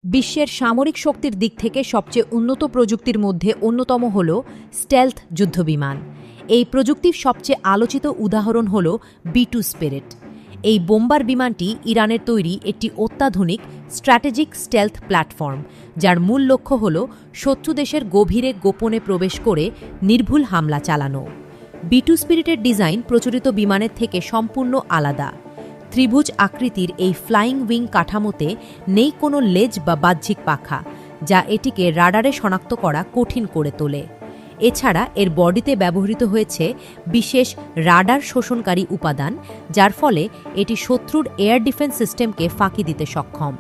বিশ্বের সামরিক শক্তির দিক থেকে সবচেয়ে উন্নত প্রযুক্তির মধ্যে অন্যতম হল স্টেলথ যুদ্ধবিমান। এই প্রযুক্তির সবচেয়ে আলোচিত উদাহরণ হল B-2 স্পিরিট। এই বোম্বার বিমানটি ইরানের তৈরি একটি অত্যাধুনিক স্ট্র্যাটেজিক স্টেলথ প্ল্যাটফর্ম, যার মূল লক্ষ্য হল শত্রু দেশের গভীরে গোপনে প্রবেশ করে নির্ভুল হামলা চালানো। B-2 স্পিরিটের ডিজাইন প্রচলিত বিমানের থেকে সম্পূর্ণ আলাদা। ত্রিভুজ আকৃতির এই ফ্লাইং উইং কাঠামোতে নেই কোনো লেজ বা বাহ্যিক পাখা, যা এটিকে রাডারে শনাক্ত করা কঠিন করে তোলে। এছাড়া এর বডিতে ব্যবহৃত হয়েছে বিশেষ রাডার শোষণকারী উপাদান, যার ফলে এটি শত্রুর এয়ার ডিফেন্স সিস্টেমকে ফাঁকি দিতে সক্ষম।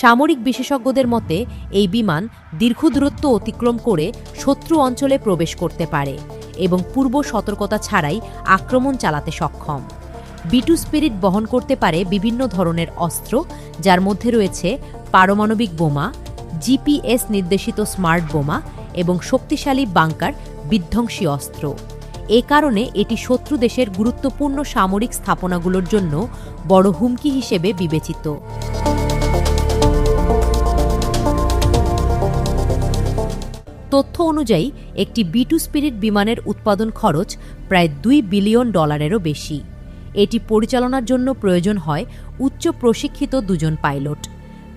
সামরিক বিশেষজ্ঞদের মতে এই বিমান দীর্ঘ দূরত্ব অতিক্রম করে শত্রু অঞ্চলে প্রবেশ করতে পারে এবং পূর্ব সতর্কতা ছাড়াই আক্রমণ চালাতে সক্ষম। B-2 স্পিরিট বহন করতে পারে বিভিন্ন ধরনের অস্ত্র, যার মধ্যে রয়েছে পারমাণবিক বোমা, GPS নির্দেশিত স্মার্ট বোমা এবং শক্তিশালী বাংকার বিধ্বংসী অস্ত্র। এ কারণে এটি শত্রু দেশের গুরুত্বপূর্ণ সামরিক স্থাপনাগুলোর জন্য বড় হুমকি হিসেবে বিবেচিত। তথ্য অনুযায়ী একটি B-2 স্পিরিট বিমানের উৎপাদন খরচ প্রায় $2 বিলিয়ন বেশি। এটি পরিচালনার জন্য প্রয়োজন হয় উচ্চ প্রশিক্ষিত দুজন পাইলট।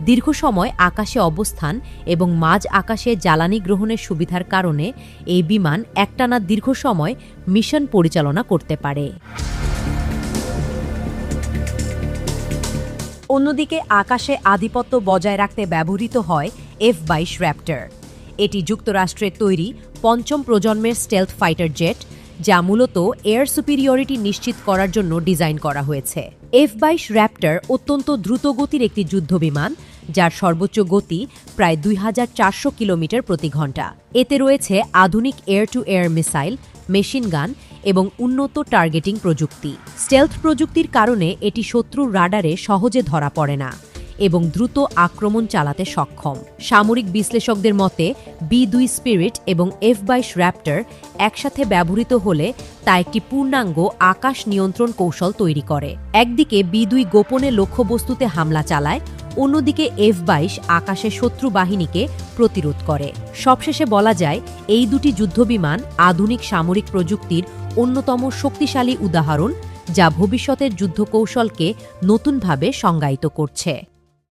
দীর্ঘ সময় আকাশে অবস্থান এবং মাঝ আকাশে জ্বালানি গ্রহণের সুবিধার কারণে এই বিমান একটানা দীর্ঘ সময় মিশন পরিচালনা করতে পারে। অন্যদিকে আকাশে আধিপত্য বজায় রাখতে ব্যবহৃত হয় F-22 র্যাপ্টর। এটি যুক্তরাষ্ট্রের তৈরি পঞ্চম প্রজন্মের স্টেলথ ফাইটার জেট, যা মূলত এয়ার সুপিরিয়রিটি নিশ্চিত করার জন্য ডিজাইন করা হয়েছে। F-22 র্যাপ্টর অত্যন্ত দ্রুতগতির একটি যুদ্ধবিমান, যার সর্বোচ্চ গতি প্রায় 2400 কিলোমিটার প্রতি ঘন্টা। এতে রয়েছে আধুনিক air two air missile, machine gun এবং উন্নত টার্গেটিং প্রযুক্তি। স্টেলথ প্রযুক্তির কারণে এটি শত্রুর রাডারে সহজে ধরা পড়ে না এবং দ্রুত আক্রমণ চালাতে সক্ষম। সামরিক বিশ্লেষকদের মতে B-2 স্পিরিট এবং F-22 র্যাপ্টর একসাথে ব্যবহৃত হলে তা একটি পূর্ণাঙ্গ আকাশ নিয়ন্ত্রণ কৌশল তৈরি করে। একদিকে B-2 গোপনে লক্ষ্যবস্তুতে হামলা চালায়, অন্যদিকে F-22 আকাশে শত্রু বাহিনীকে প্রতিরোধ করে। সবশেষে বলা যায়, এই দুটি যুদ্ধবিমান আধুনিক সামরিক প্রযুক্তির অন্যতম শক্তিশালী উদাহরণ, যা ভবিষ্যতের যুদ্ধকৌশলকে নতুনভাবে সংজ্ঞায়িত করছে।